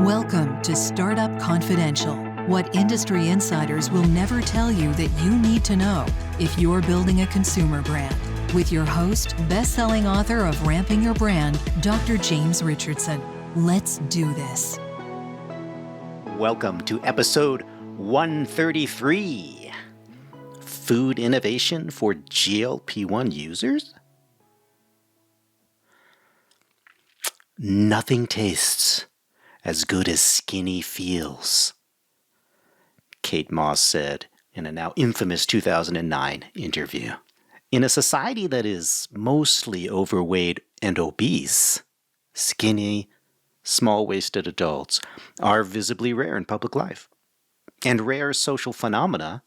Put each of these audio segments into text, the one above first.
Welcome to Startup Confidential, what industry insiders will never tell you that you need to know if you're building a consumer brand. With your host, best-selling author of Ramping Your Brand, Dr. James Richardson. Let's do this. Welcome to episode 133. Food innovation for GLP-1 users? Nothing tastes as good as skinny feels, Kate Moss said in a now infamous 2009 interview. In a society that is mostly overweight and obese, skinny, small-waisted adults are visibly rare in public life. And rare social phenomena,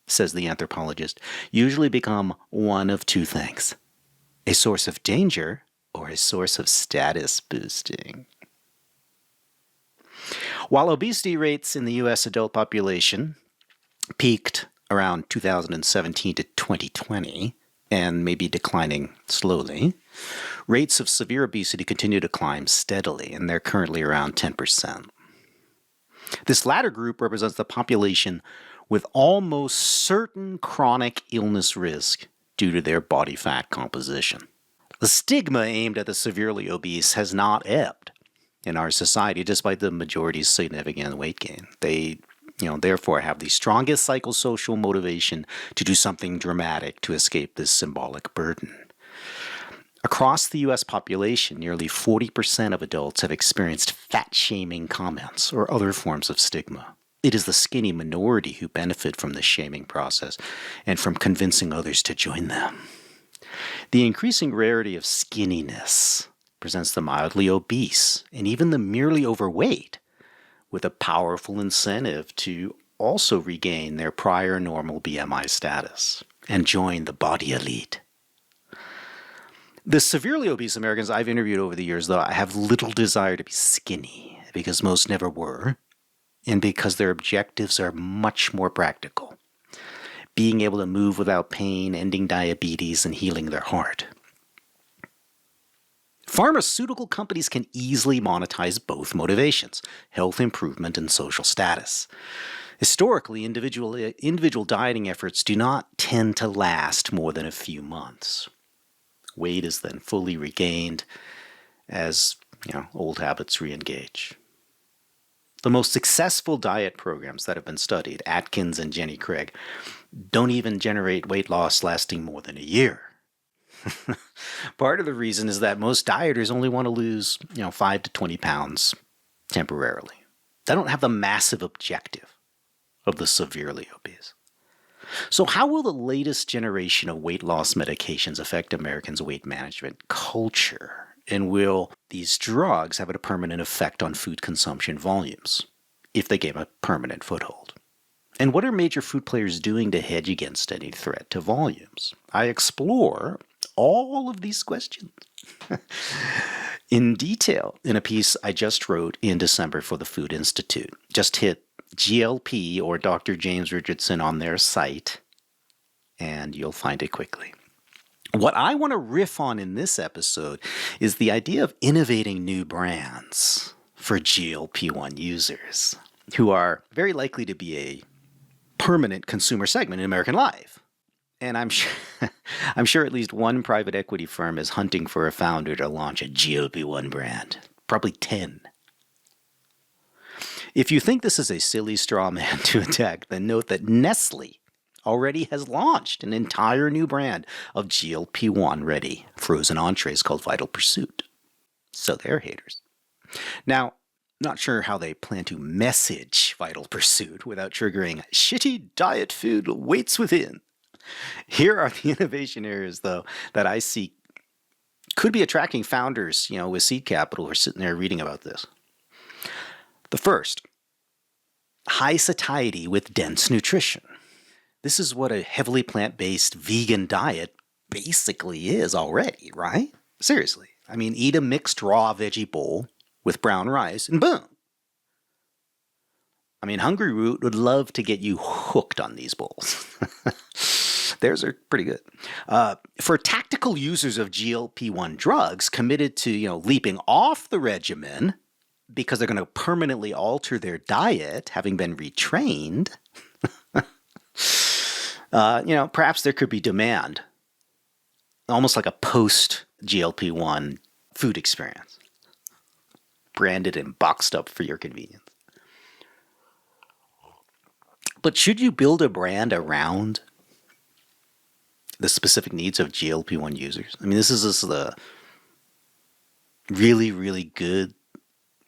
says the anthropologist, usually become one of two things: a source of danger or a source of status boosting. While obesity rates in the U.S. adult population peaked around 2017 to 2020 and may be declining slowly, rates of severe obesity continue to climb steadily, and they're currently around 10%. This latter group represents the population with almost certain chronic illness risk due to their body fat composition. The stigma aimed at the severely obese has not ebbed in our society, despite the majority's significant weight gain. They, therefore have the strongest psychosocial motivation to do something dramatic to escape this symbolic burden. Across the U.S. population, nearly 40% of adults have experienced fat-shaming comments or other forms of stigma. It is the skinny minority who benefit from the shaming process and from convincing others to join them. The increasing rarity of skinniness presents the mildly obese and even the merely overweight with a powerful incentive to also regain their prior normal BMI status and join the body elite. The severely obese Americans I've interviewed over the years, though, have little desire to be skinny because most never were, and because their objectives are much more practical: being able to move without pain, ending diabetes, and healing their heart. Pharmaceutical companies can easily monetize both motivations: health improvement and social status. Historically, individual dieting efforts do not tend to last more than a few months. Weight is then fully regained as old habits re-engage. The most successful diet programs that have been studied, Atkins and Jenny Craig, don't even generate weight loss lasting more than a year. Part of the reason is that most dieters only want to lose 5 to 20 pounds temporarily. They don't have the massive objective of the severely obese. So how will the latest generation of weight loss medications affect Americans' weight management culture? And will these drugs have a permanent effect on food consumption volumes if they gain a permanent foothold? And what are major food players doing to hedge against any threat to volumes? I explore all of these questions in detail in a piece I just wrote in December for the Food Institute. Just hit GLP or Dr. James Richardson on their site, and you'll find it quickly. What I want to riff on in this episode is the idea of innovating new brands for GLP-1 users, who are very likely to be a permanent consumer segment in American life. And I'm sure at least one private equity firm is hunting for a founder to launch a GLP-1 brand. Probably 10. If you think this is a silly straw man to attack, then note that Nestle already has launched an entire new brand of GLP-1 ready frozen entrees called Vital Pursuit. So they're haters. Now, not sure how they plan to message Vital Pursuit without triggering shitty diet food waits within. Here are the innovation areas, though, that I see could be attracting founders, with seed capital who are sitting there reading about this. The first, high satiety with dense nutrition. This is what a heavily plant-based vegan diet basically is already, right? Seriously. I mean, eat a mixed raw veggie bowl with brown rice and boom. I mean, Hungry Root would love to get you hooked on these bowls. Theirs are pretty good. For tactical users of GLP-1 drugs committed to, leaping off the regimen because they're going to permanently alter their diet, having been retrained, perhaps there could be demand, almost like a post GLP-1 food experience, branded and boxed up for your convenience. But should you build a brand around the specific needs of GLP-1 users? I mean, this is the really, really good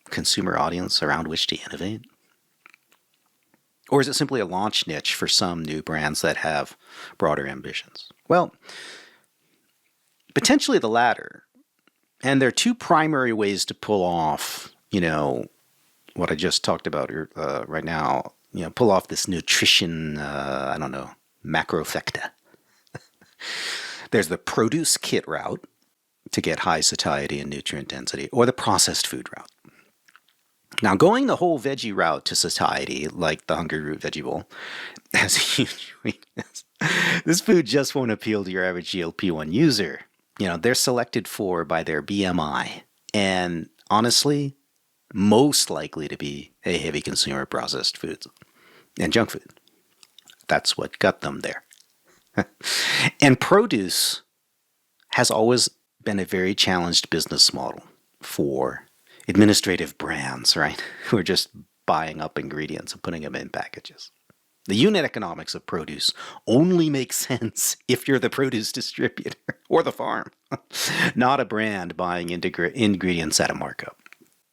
consumer audience around which to innovate? Or is it simply a launch niche for some new brands that have broader ambitions? Well, potentially the latter. And there are two primary ways to pull off, what I just talked about right now, pull off this nutrition, macrofecta. There's the produce kit route to get high satiety and nutrient density, or the processed food route. Now, going the whole veggie route to satiety, like the Hungry Root Veggie Bowl, has a huge weakness. This food just won't appeal to your average GLP-1 user. They're selected for by their BMI, and honestly, most likely to be a heavy consumer of processed foods and junk food. That's what got them there. And produce has always been a very challenged business model for administrative brands, right? Who are just buying up ingredients and putting them in packages. The unit economics of produce only makes sense if you're the produce distributor or the farm, not a brand buying ingredients at a markup.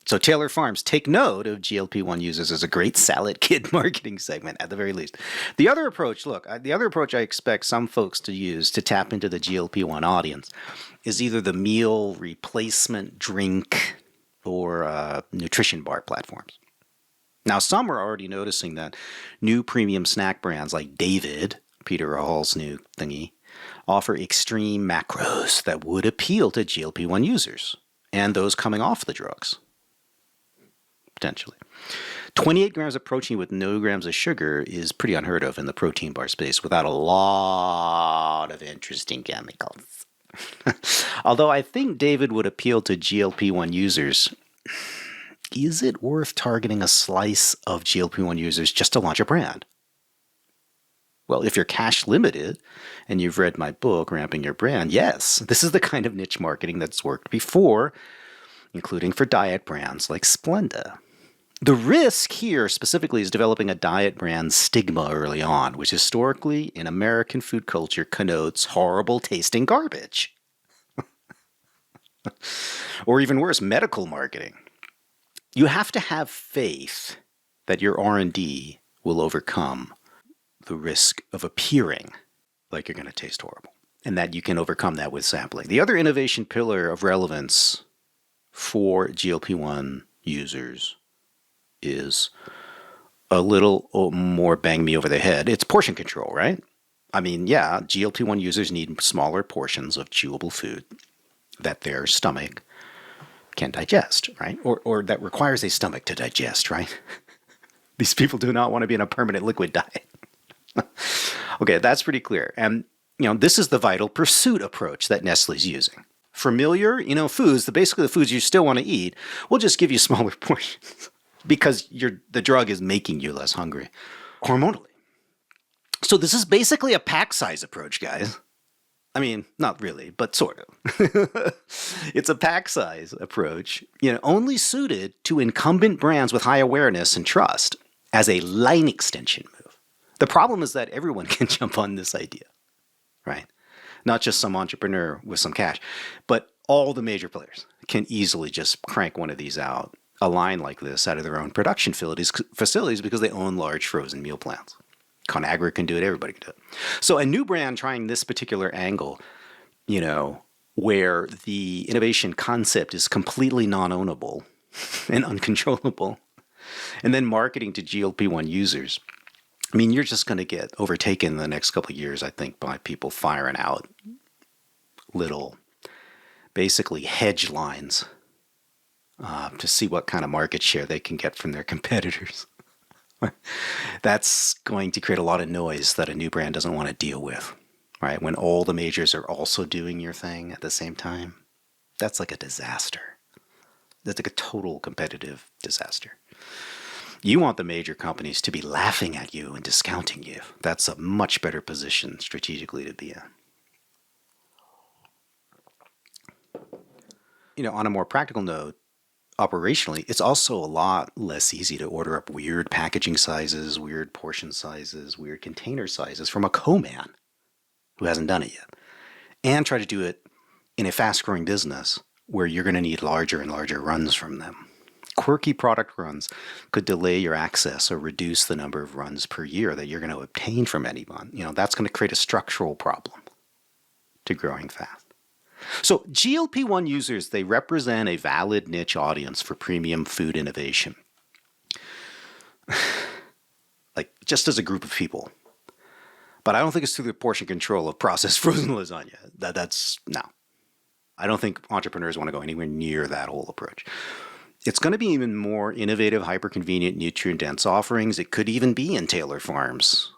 So Taylor Farms, take note of GLP-1 users as a great salad kit marketing segment at the very least. The other approach I expect some folks to use to tap into the GLP-1 audience is either the meal replacement drink or nutrition bar platforms. Now, some are already noticing that new premium snack brands like David, Peter Hall's new thingy, offer extreme macros that would appeal to GLP-1 users and those coming off the drugs. Potentially. 28 grams of protein with no grams of sugar is pretty unheard of in the protein bar space without a lot of interesting chemicals. Although I think David would appeal to GLP-1 users, is it worth targeting a slice of GLP-1 users just to launch a brand? Well, if you're cash limited and you've read my book, Ramping Your Brand, yes, this is the kind of niche marketing that's worked before, including for diet brands like Splenda. The risk here specifically is developing a diet brand stigma early on, which historically in American food culture connotes horrible tasting garbage. Or even worse, medical marketing. You have to have faith that your R&D will overcome the risk of appearing like you're going to taste horrible, and that you can overcome that with sampling. The other innovation pillar of relevance for GLP-1 users is a little more bang me over the head. It's portion control, right? I mean, yeah, GLP-1 users need smaller portions of chewable food that their stomach can digest, right? Or that requires a stomach to digest, right? These people do not want to be in a permanent liquid diet. Okay, that's pretty clear. And, this is the vital pursuit approach that Nestle's using. Familiar, foods, basically the foods you still want to eat, will just give you smaller portions because the drug is making you less hungry hormonally. So this is basically a pack size approach, guys. I mean, not really, but sort of. It's a pack size approach, only suited to incumbent brands with high awareness and trust as a line extension move. The problem is that everyone can jump on this idea, right? Not just some entrepreneur with some cash, but all the major players can easily just crank one of these out, a line like this out of their own production facilities because they own large frozen meal plants. ConAgra can do it, everybody can do it. So a new brand trying this particular angle, where the innovation concept is completely non-ownable and uncontrollable, and then marketing to GLP-1 users, I mean, you're just going to get overtaken in the next couple of years, I think, by people firing out little, basically hedge lines to see what kind of market share they can get from their competitors. That's going to create a lot of noise that a new brand doesn't want to deal with, right? When all the majors are also doing your thing at the same time, that's like a disaster. That's like a total competitive disaster. You want the major companies to be laughing at you and discounting you. That's a much better position strategically to be in. On a more practical note, operationally, it's also a lot less easy to order up weird packaging sizes, weird portion sizes, weird container sizes from a co-man who hasn't done it yet, and try to do it in a fast-growing business where you're going to need larger and larger runs from them. Quirky product runs could delay your access or reduce the number of runs per year that you're going to obtain from anyone. That's going to create a structural problem to growing fast. So GLP-1 users, they represent a valid niche audience for premium food innovation. Like, just as a group of people. But I don't think it's through the portion control of processed frozen lasagna. No. I don't think entrepreneurs want to go anywhere near that whole approach. It's going to be even more innovative, hyper-convenient, nutrient-dense offerings. It could even be in Taylor Farms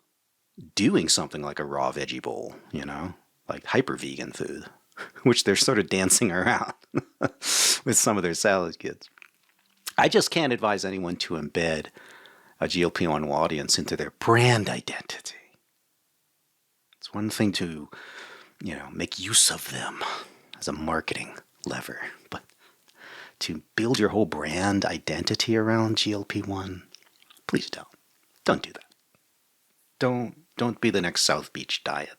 doing something like a raw veggie bowl, like hyper-vegan food, which they're sort of dancing around with some of their salad kits. I just can't advise anyone to embed a GLP-1 audience into their brand identity. It's one thing to, make use of them as a marketing lever, but to build your whole brand identity around GLP-1, please don't. Don't do that. Don't be the next South Beach diet.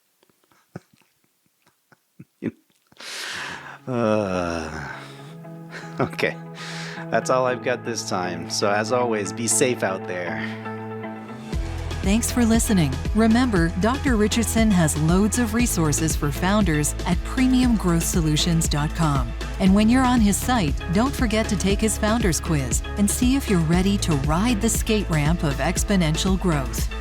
Okay, that's all I've got this time. So as always, be safe out there. Thanks for listening. Remember, Dr. Richardson has loads of resources for founders at premiumgrowthsolutions.com. And when you're on his site, don't forget to take his founders quiz and see if you're ready to ride the skate ramp of exponential growth.